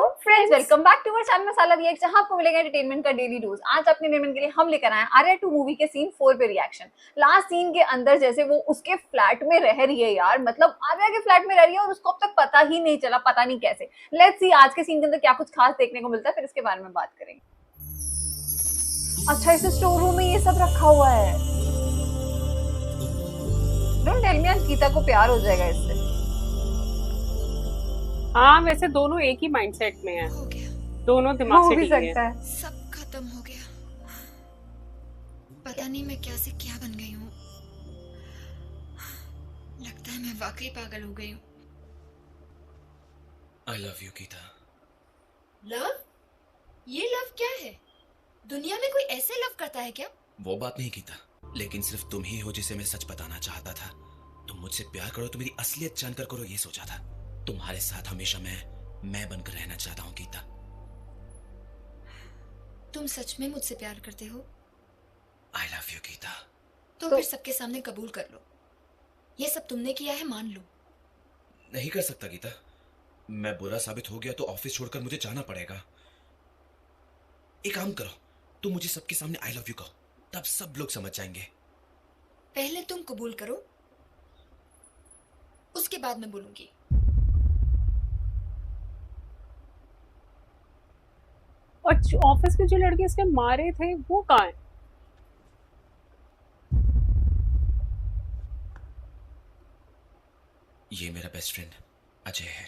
Friends, welcome back to our channel Masala React, जहां आपको मिलेगा एंटरटेनमेंट का डेली डोज। आज अपने एंटरटेनमेंट के लिए हम लेकर आए हैं आर्या 2 मूवी के सीन 4 पे रिएक्शन। लास्ट सीन के अंदर जैसे वो उसके फ्लैट में रह रही है यार, मतलब आर्या के फ्लैट में रह रही है और उसको अब तक पता ही नहीं चला, पता नहीं कैसे। लेट्स सी आज के सीन के अंदर क्या कुछ खास देखने को मिलता है, फिर इसके बारे में बात करेंगे। अच्छा, इस स्टोर रूम में ये सब रखा हुआ है। डोंट टेल मी आज गीता को प्यार हो जाएगा इससे। हाँ, वैसे दोनों एक ही माइंडसेट में हैं। हो गया, दोनों दिमाग हो से भी ठीक सकता है। है। सब खत्म हो गया। पता नहीं मैं क्या से क्या बन गई हूँ। लगता है मैं वाकई पागल हो गई हूँ। I love you, Geeta. Love? ये लव क्या है? दुनिया में कोई ऐसे लव करता है क्या? वो बात नहीं गीता, लेकिन सिर्फ तुम ही हो जिसे मैं सच बताना चाहता था। तुम मुझसे प्यार करो तो मेरी असलियत जानकर करो, ये सोचा था। तुम्हारे साथ हमेशा मैं बनकर रहना चाहता हूँ गीता। तुम सच में मुझसे प्यार करते हो? I love you, Gita. तो फिर सबके सामने कबूल कर लो। ये सब तुमने किया है, मान लो। नहीं कर सकता गीता। मैं बुरा साबित हो गया तो ऑफिस छोड़कर मुझे जाना पड़ेगा। एक काम करो, तुम मुझे सबके सामने I love you कहो, तब सब लोग समझ जाएंगे। पहले तुम कबूल करो, उसके बाद मैं बोलूंगी। और ऑफिस के जो लड़के इसने मारे थे वो कहाँ हैं? ये मेरा बेस्ट फ्रेंड अजय है।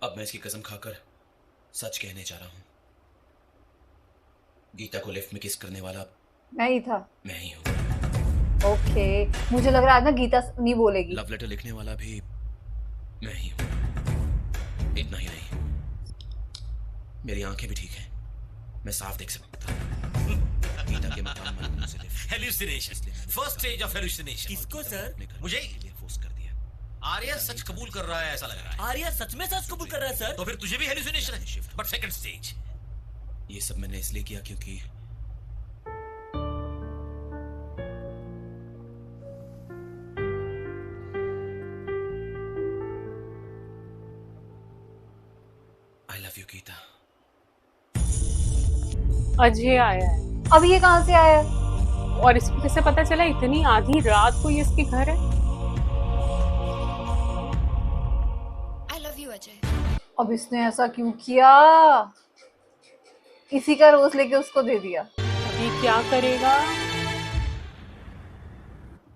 अब मैं इसकी कसम खाकर सच कहने जा रहा हूं। गीता को लिफ्ट में किस करने वाला मैं ही था। मैं ही हूं। ओके, मुझे लग रहा है ना गीता नहीं बोलेगी। लव लेटर लिखने वाला भी मैं ही हूं। इतना ही नहीं, मेरी आंखें भी ठीक हैं, मैं साफ देख सकता हूं। गीता के मकान मालूम से lift hallucination, first stage of hallucination. किसको सर? मुझे फोर्स कर दिया। आर्या सच कबूल कर रहा है ऐसा लग रहा है। आर्या सच में सच कबूल कर रहा है सर? तो फिर तुझे भी हेलुसिनेशन है, बट सेकंड स्टेज। ये सब मैंने इसलिए किया क्योंकि I love you, Gita. Ajay आया है अब ये कहाँ से आया? और इसको कैसे पता चला इतनी आधी रात को ये इसके घर है? I love you Ajay. अब इसने ऐसा क्यों किया? इसी का रोज लेके उसको दे दिया। ये क्या करेगा?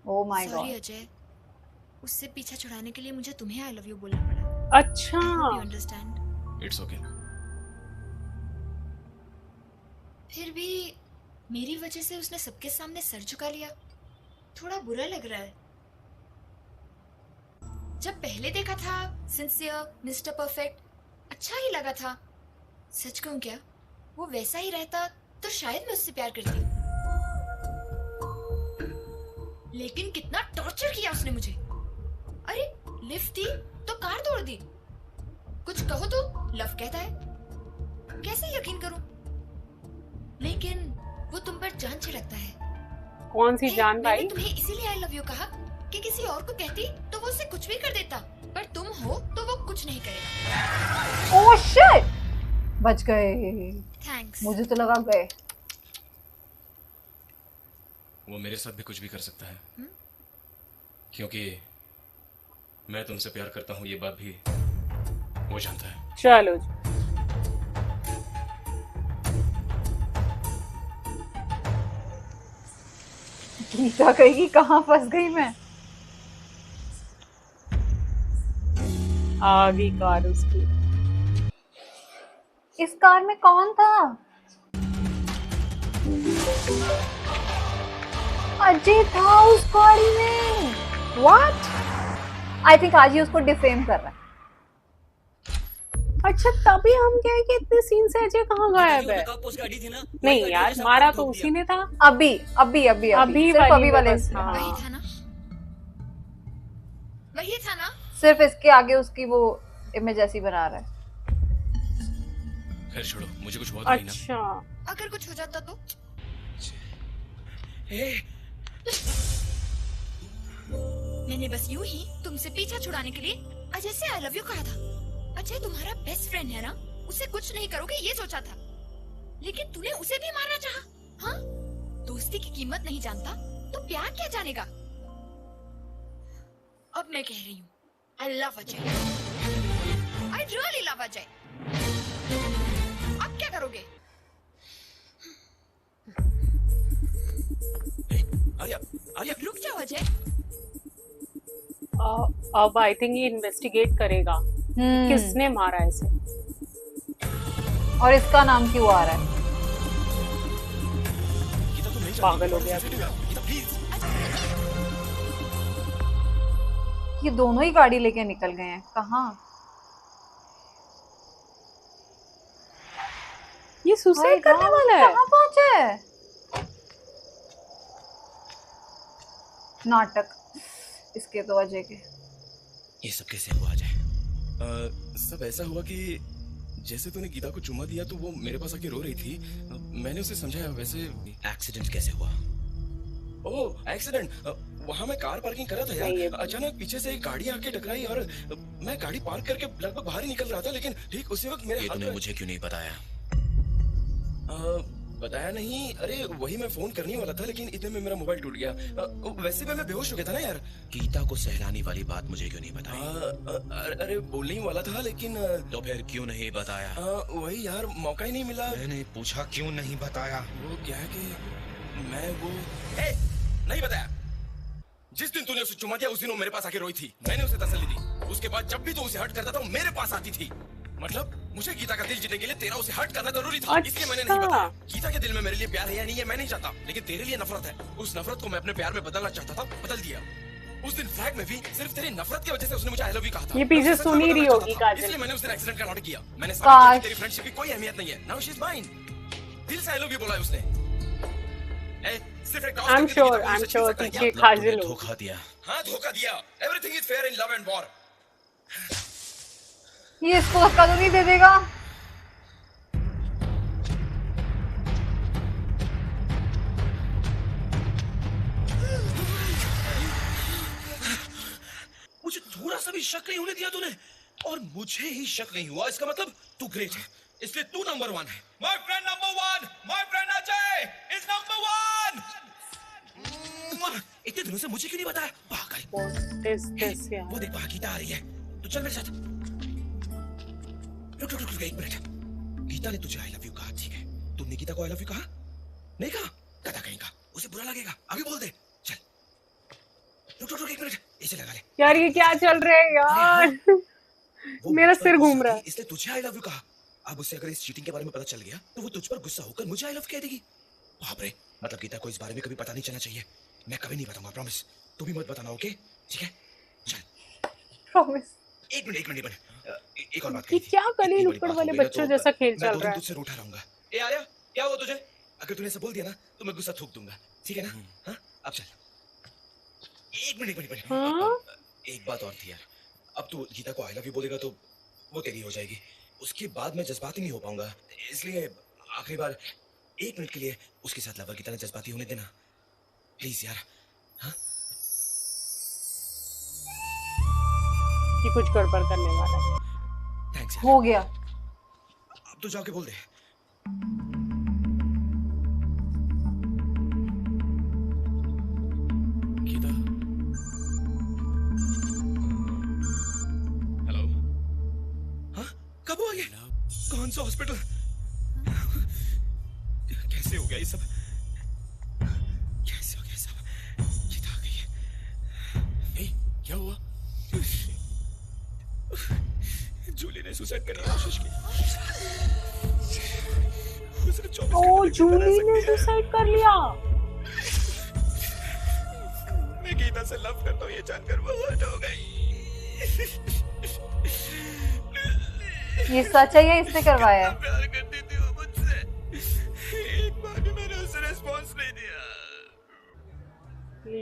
Oh my sorry God. Ajay, उससे पीछा छुड़ाने के लिए मुझे तुम्हें आई लव यू बोलना पड़ा। अच्छा, यू अंडरस्टैंड? It's okay. फिर भी मेरी वजह से उसने सबके सामने सर झुका लिया, थोड़ा बुरा लग रहा है। जब पहले देखा था सिंसियर मिस्टर परफेक्ट, अच्छा ही लगा था। सच कहूं क्या, वो वैसा ही रहता तो शायद मैं उससे प्यार करती। लेकिन कितना टॉर्चर किया उसने मुझे। अरे लिफ्ट दी तो कार तोड़ दी। कुछ कहो तो लव कहता है, कैसे यकीन करूं? लेकिन वो तुम पर जान छिड़कता है। कौन सी जान मैंने भाई? तुम्हें इसीलिए आई लव यू कहा कि किसी और को कहती तो वो उससे कुछ भी कर देता, पर तुम हो तो वो कुछ नहीं करेगा। ओह शिट, बच गए। थैंक्स। मुझे तो लगा गए। वो मेरे साथ भी कुछ भी कर सकता है, क्योंकि मैं तुमसे प्यार करता हूँ, ये बात भी वो जानता है। चलो जी। गीता कहेगी कहाँ फंस गई मैं। आ गई कार उसकी। इस कार में कौन था? अजय था उस गाड़ी में। व्हाट? आई थिंक आज ही उसको डिफेम कर रहा है। अच्छा, तभी हम कहे कि इतने सीन से अजय कहाँ गायब है? पोस्ट गाड़ी थी ना? नहीं यार, मारा तो उसी ने था। अभी सिर्फ वाली अभी में वाले बस, में। हाँ। वही था ना, वही था ना। सिर्फ इसके आगे उसकी वो इमेज ऐसी बना रहा है। खैर छोड़ो, मुझे कुछ बहुत नहीं ना। अच्छा, अगर कुछ हो जाता तो? मैंने बस यूं ही तुमसे पीछा छुड़ाने के लिए अजय से आई लव यू कहा था। अजय तुम्हारा बेस्ट फ्रेंड है ना, उसे कुछ नहीं करोगे ये सोचा था, लेकिन तूने उसे भी मारना चाहा। हाँ, दोस्ती की कीमत नहीं जानता तो प्यार क्या जानेगा। अब मैं कह रही हूँ, I love Ajay, I really love Ajay. अब क्या करोगे? आर्या, आर्या, रुक जाओ अजय। अब आई थिंक ये इन्वेस्टिगेट करेगा किसने मारा इसे और इसका नाम क्यों आ रहा है। गीता तुम नहीं पागल हो गया। गीता प्लीज। ये दोनों ही गाड़ी लेके निकल गए हैं, कहाँ? ये सुसाइड करने वाला है। कहाँ पहुंचे है? नाटक इसके तो अजय के। ये सब कैसे हुआ अजय? सब ऐसा हुआ कि जैसे तूने गीता को चुम्मा दिया तो वो मेरे पास आके रो रही थी। मैंने उसे समझाया। वैसे एक्सीडेंट कैसे हुआ? ओह एक्सीडेंट, वहाँ मैं कार पार्किंग कर रहा था यार। अचानक पीछे से एक गाड़ी आके टकराई और मैं गाड़ी पार्क करके लगभग बाहर ही निकल रहा था, लेकिन ठीक उसी वक्त मेरे ये हाथ तूने में- मुझे क्यों नहीं बताया? बताया नहीं। अरे वही मैं फोन करने वाला था, लेकिन इतने में मेरा मोबाइल टूट गया। वैसे भी मैं बेहोश हो गया था ना यार। गीता को सहलाने वाली बात मुझे क्यों नहीं बताई? अरे बोलने ही वाला था, लेकिन तो फिर क्यों नहीं बताया? वही यार, मौका ही नहीं मिला। मैंने पूछा क्यों नहीं बताया? वो क्या है कि मैं वो नहीं बताया। जिस दिन तूने उसे चुमा दिया उस दिन वो मेरे पास आके रोई थी। मैंने उसे तसल्ली दी। उसके बाद जब भी तू उसे हर्ट करता था वो मेरे पास आती थी। मतलब मुझे गीता का दिल जीतने के लिए तेरा उसे हर्ट करना जरूरी था। इसलिए मैंने नहीं बताया। गीता के दिल में मेरे लिए प्यार है या नहीं है मैं नहीं चाहता, लेकिन तेरे लिए नफरत है। उस नफरत को मैं अपने प्यार में बदलना चाहता था, बदल दिया। उस दिन फ्लैट में भी सिर्फ तेरी नफरत की वजह से उसने मुझे आई लव यू कहा था। ये पीछे मैं उसे सुन ही रही बदलना होगी चाहता था। काजल। इसलिए मैंने उस दिन एक्सीडेंट का नाटक किया। मैंने काश। समझा कि तेरी फ्रेंडशिप की कोई अहमियत नहीं है। Now she is mine. दिल से आई लव यू बोला है उसने। सिर्फ एक I'm sure पीछे काजल हो। धोखा दिया। हाँ धोखा दिया। Everything is fair in love and war. ये इसको धक्का तो नहीं दे देगा? मुझे थोड़ा सा भी शक नहीं होने दिया तूने, और मुझे ही शक नहीं हुआ। इसका मतलब तू ग्रेट है, इसलिए तू नंबर 1 है। My friend number 1, my friend Ajay is number 1। इतने दिनों से मुझे क्यों नहीं बताया? पागल। this यार। वो देख वहां गीता आ रही है, तो चल मेरे साथ। रुक रुक रुक एक मिनट। गीता ने तुझे आई लव यू कहा, ठीक है? तुमने गीता को आई लव यू कहा? नहीं कहा? गधा कहेगा, उसे बुरा लगेगा। अभी बोल दे। चल रुक रुक रुक एक मिनट, इसे लगा ले। यार ये क्या चल रहा है यार? वो मेरा मुझ पर सिर गुस्सा घूम रहा है। थी, इसलिए तुझे आई लव यू कहा। अब उसे अगर इस चीटिंग के बारे में पता चल गया तो वो तुझ पर गुस्सा होकर मुझे आई लव कह देगी। बाप रे, मतलब गीता को इस बारे में कभी पता नहीं चलना चाहिए। मैं कभी नहीं बताऊंगा, प्रॉमिस। तू भी मत बताना, ओके? ठीक है? चल प्रॉमिस। एक मिनट एक और बात ये कही थी। क्या कली इतनी बड़ी नुक्कड़ बात वाले हो गई ना, बच्चों तो जैसा खेल मैं चल 2 दिन रहा है। तुझसे रूठा रहूंगा। ए आर्या, क्या हुआ तुझे? अगर तूने ऐसा बोल दिया ना तो मैं गुस्सा थूक दूंगा, ठीक है ना? हाँ, अब चल। एक मिनट। हाँ? एक बात और थी यार। अब तू गीता को आई लव यू बोलेगा तो वो तेरी हो जाएगी। उसके बाद मैं जज्बाती नहीं हो पाऊंगा, इसलिए आखिरी बार 1 मिनट के लिए उसके साथ लवर की तरह जज्बाती होने देना, प्लीज यार। हाँ? ये कुछ गड़बड़ करने वाला है। थैंक्स यार। हो गया। अब तो जाके बोल दे। गीता, हेलो। हाँ? कब हुआ ये? कौन सा हॉस्पिटल? कैसे हो गया ये सब? कैसे हो गया सब? गीता आ गई है। क्या हुआ? जूली ने सुसाइड करने की कोशिश की। उसने 24 ओ घंटे जूली तक ने रह सकती है। सुसाइड कर लिया। मैं गीता से लव करता हूँ ये जानकर वो हर्ट हो गई। ये सच है या इसने करवाया है? प्यार करती थी वो मुझसे। एक बार भी मैंने उसे रिस्पॉन्स नहीं दिया।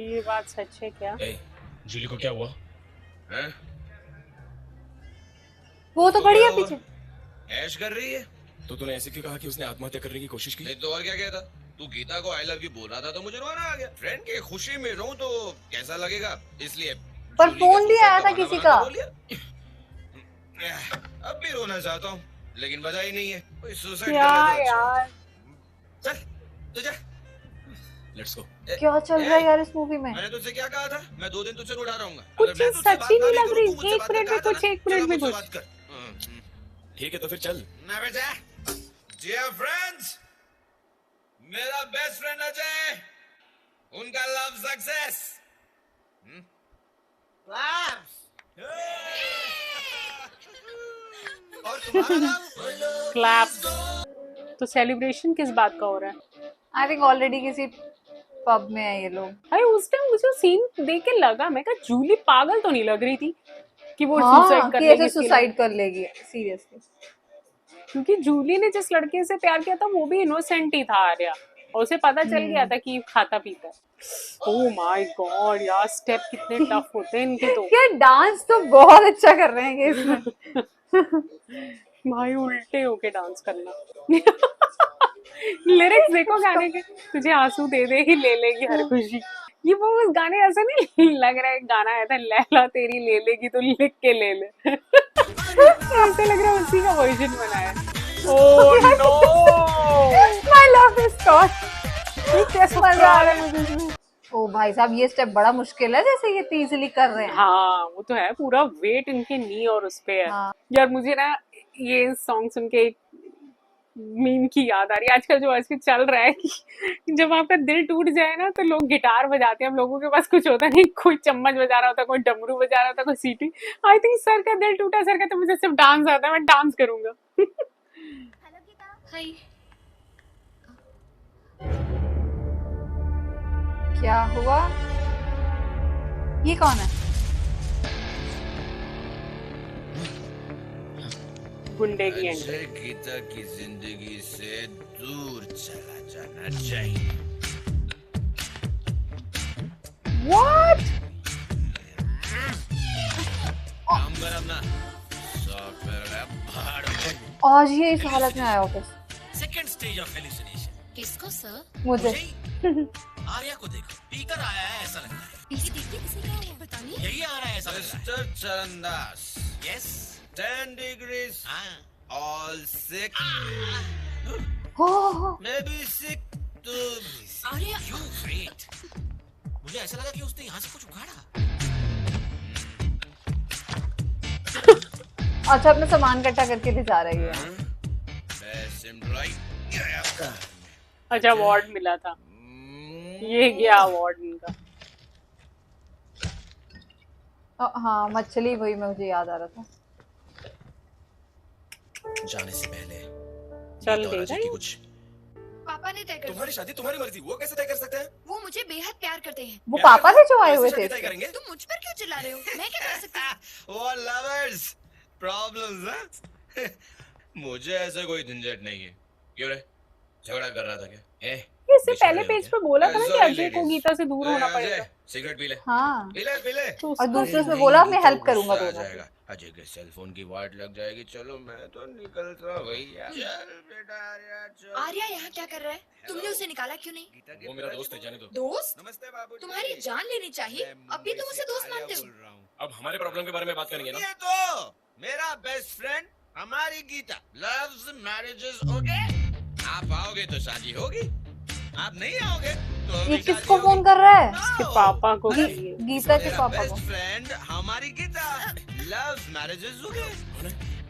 ये बात सच है क्या? जूली को क्या हुआ? हैं? वो तो खड़ी है पीछे। ऐश कर रही है। तो तूने ऐसे क्यों कहा कि उसने आत्महत्या करने की कोशिश की? नहीं तो और क्या कहता? तू गीता को आई लव यू बोल रहा था तो मुझे रोना आ गया। फ्रेंड की खुशी में रहूं तो कैसा लगेगा, इसलिए पर जूली फोन के भी सुसाइड आया का था बहाना किसी बना का। के बोल लिया। अब भी रोना चाहता हूँ लेकिन वजह ही नहीं है, कोई सुसाइड क्या कर ले तो यार, अच्छा। चल तू जा, लेट्स गो। क्या चल रहा है यार इस मूवी में? मैंने तुझसे क्या कहा था, मैं 2 दिन तुझसे रूठा रहूंगा। कुछ अगर मैं चीज तुझसे सच्ची बात नहीं ना लग भी रही। करूं, तू मुझसे एक बात मिनट कर में कहा था कुछ, ना, एक मिनट चल में मुझसे कुछ। बात कर। ठीक है तो फिर चल ना बेटा। डियर फ्रेंड्स, मेरा बेस्ट फ्रेंड अजय, उनका लव सक्सेस। और तुम्हारा नाम? क्लैप्स। तो सेलिब्रेशन किस बात का हो रहा है? आई थिंक ऑलरेडी किसी पब में है ये लोग। अरे उस टाइम मुझे सीन देख के लगा, मैं कहा जूली पागल तो नहीं लग रही थी कि वो हाँ सुसाइड कर कि लेगी ऐसे इसके लिए। सुसाइड कर लेगी सीरियसली। क्योंकि जूली ने जिस लड़के से प्यार किया था वो भी इनोसेंट ही था, आर्या, और उसे पता चल गया था कि खाता पीता है। ओह माय गॉड यार, स्टेप कितने टफ होते हैं इनके तो। यार डांस तो बहुत अच्छा कर रहे हैं ये इसमें। भाई उल्टे होके डांस करना। लिरिक्स देखो गाने के, तुझे आंसू दे दे ही ले लेगी हर खुशी। ये वो उस गाने ऐसा नहीं लग रहा है, गाना आया था लैला तेरी ले लेगी तो लिख के ले ले। ऐसे लग रहा है उसी का वर्जन बना है। Oh no, my love is gone. ये कैसे मजा आ रहा है मुझे इसमें। ओ भाई साहब ये स्टेप बड़ा मुश्किल है जैसे ये इजीली कर रहे हैं। हाँ वो तो है, पूरा वेट इनके नी और उस पे है। हाँ। यार मुझे ना ये सॉन्ग सुन के एक मीम की याद आ रही है आजकल, जो आजकल चल रहा है कि जब आपका दिल टूट जाए ना तो लोग गिटार बजाते हैं। हम लोगों के पास कुछ होता नहीं, कोई चम्मच बजा रहा होता, कोई डमरू बजा रहा होता, कोई सीटी। आई थिंक सर का दिल टूटा, सर का तो मुझे सिर्फ डांस आता है, मैं डांस करूंगा। हाय। क्या हुआ? ये कौन है? गुंडे की एंट्री। अजय गीता की जिंदगी से दूर चला जाना चाहिए। व्हाट? काम कर अपना, सॉफ्टवेयर है भाड़ में। आज ये इस हालत में आया office. Second stage of hallucination. किसको सर? मुझे आर्या को देखो, पीकर आया है ऐसा लगता है। ये देखिए किसे क्या हुआ पता नहीं। यही आ रहा है ऐसा लग रहा मिस्टर चरणदास, है। यस। 10 degrees, हाँ। all sick, हो मैं भी sick, तू भी sick। Arya you great. मुझे ऐसा लगा कि उसने यहाँ से कुछ उखाड़ा। अच्छा अपना सामान इकट्ठा करके भी जा रही है। Best employee। अच्छा अवार्ड मिला था, ये गया अवार्ड इनका। हाँ मछली वही मुझे याद आ रहा था। जाने से पहले चल गीता और देगा अजय की ये? कुछ पापा ने तय कर तुम्हारी शादी तुम्हारी मर्जी, वो कैसे तय कर सकते हैं? वो मुझे बेहद प्यार करते हैं। वो पापा से जो आए हुए कैसे थे शादी तय इसके। करेंगे? तुम मुझ पर क्यों चिल्ला रहे हो? मैं क्या कर सकती हूँ? वो लवर्स प्रॉब्लम्स हैं। मुझे ऐसा कोई झंझट नहीं है। क्यों रे, झगड़ा कर रहा था क्या? इससे पहले पेज पे बोला था ना कि Sorry, अजय को ladies. गीता से दूर होना अजय, पड़ेगा। सिगरेट पी ले, हाँ पी ले, पी ले। तो और उसका दूसरे से नहीं, बोला मैं गीता हेल्प करूंगा गुस्सा आ दोनों। जाएगा। अजय के सेल फोन की वाट लग जाएगी। चलो मैं तो निकलता हूँ भैया। चल बेटा आर्या, चल। आर्या यहाँ क्या कर रहा है? तुमने उसे निकाला क्यों नहीं? गीता के वो मेरा दोस्त है, जाने दो। दोस्त? नमस्ते बाबू। तुम्हारी जान लेनी चाहिए। अब भी तुम उसे दोस्त मानते हो? अब हमारे प्रॉब्लम के बारे में बात करेंगे ना। ये तो मेरा बेस्ट फ्रेंड हमारी गीता लव्स मैरिजेस। ओके, आप आओगे तो शादी होगी, आप नहीं आओगे तो ये भी किसको शादी फोन होगी। कर रहा है? इसके पापा को गी- चाहिए। गीता के मेरा पापा को। बेस्ट फ्रेंड हमारी गीता लव्स मैरिजेस ओके,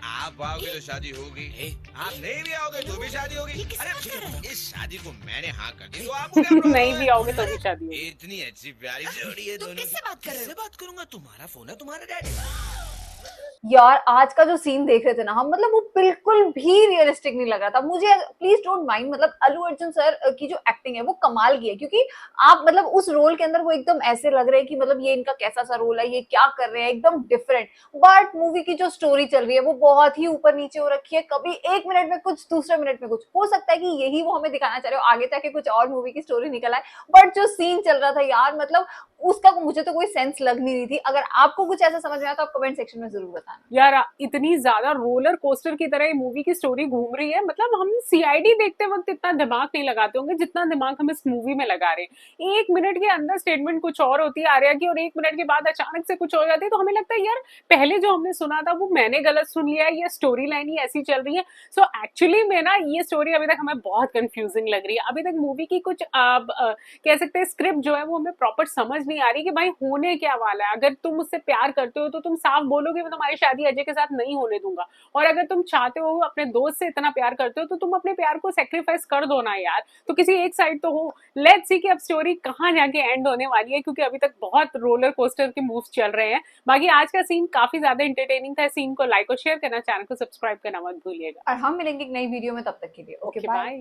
आप आओगे तो शादी होगी, आप नहीं भी आओगे तो भी शादी होगी। अरे इस शादी को मैंने हाँ कर दी तो आपको क्या problem नहीं है? भी आओगे तो भी शादी होगी। इतनी अच्छी प्यारी जोड़ी है तुम दोनों किससे बात कर रहे हो? किससे बात करूंगा? तुम्हारा फोन है, तुम्हारा डैडी। यार आज का जो सीन देख रहे थे ना हम, मतलब वो बिल्कुल भी रियलिस्टिक नहीं लग रहा था मुझे। प्लीज डोंट माइंड, मतलब अल्लू अर्जुन सर की जो एक्टिंग है वो कमाल की है, क्योंकि आप मतलब उस रोल के अंदर वो एकदम ऐसे लग रहे हैं कि मतलब ये इनका कैसा सा रोल है, ये क्या कर रहे हैं, एकदम डिफरेंट। बट मूवी की जो स्टोरी चल रही है वो बहुत ही ऊपर नीचे हो रखी है। कभी एक मिनट में कुछ, दूसरे मिनट में कुछ। हो सकता है कि यही वो हमें दिखाना चाह रहे हो, आगे जाके कुछ और मूवी की स्टोरी निकल आए। बट जो सीन चल रहा था यार, मतलब उसका मुझे तो कोई सेंस लग नहीं रही थी। अगर आपको कुछ ऐसा समझ में आया तो आप कमेंट सेक्शन में जरूर बताएं। बताना। यार इतनी ज्यादा रोलर कोस्टर की तरह ये मूवी की स्टोरी घूम रही है, मतलब हम सीआईडी देखते वक्त इतना दिमाग नहीं लगाते होंगे जितना दिमाग हम इस मूवी में लगा रहे हैं। 1 मिनट के अंदर स्टेटमेंट कुछ और होती है आर्या की, और 1 मिनट के बाद अचानक से कुछ हो जाती है, तो हमें लगता है यार पहले जो हमने सुना था वो मैंने गलत सुन लिया है, ये स्टोरी लाइन ही ऐसी चल रही है। सो एक्चुअली में ना ये स्टोरी अभी तक हमें बहुत कंफ्यूजिंग लग रही है। अभी तक मूवी की कुछ कह सकते हैं स्क्रिप्ट जो है वो हमें प्रॉपर समझ नहीं आ रही कि भाई होने क्या वाला है। अगर तुम मुझसे प्यार करते हो तो तुम साफ बोलोगे मैं तुम्हारी शादी अजय के साथ नहीं होने दूंगा, और अगर तुम चाहते हो अपने दोस्त से इतना प्यार करते हो तो तुम अपने प्यार को सेक्रीफाइस कर दो ना यार। तो किसी एक साइड तो हो। लेट्स सी कि अब स्टोरी कहाँ जाके एंड होने वाली है, क्योंकि अभी तक बहुत रोलर कोस्टर के मूव्स चल रहे हैं। बाकी आज का सीन काफी ज्यादा इंटरटेनिंग था। सीन को लाइक और शेयर करना, चैनल को सब्सक्राइब करना मत भूलिएगा। और हम मिलेंगे एक नई वीडियो में, तब तक के लिए ओके ओके बाय। बाय।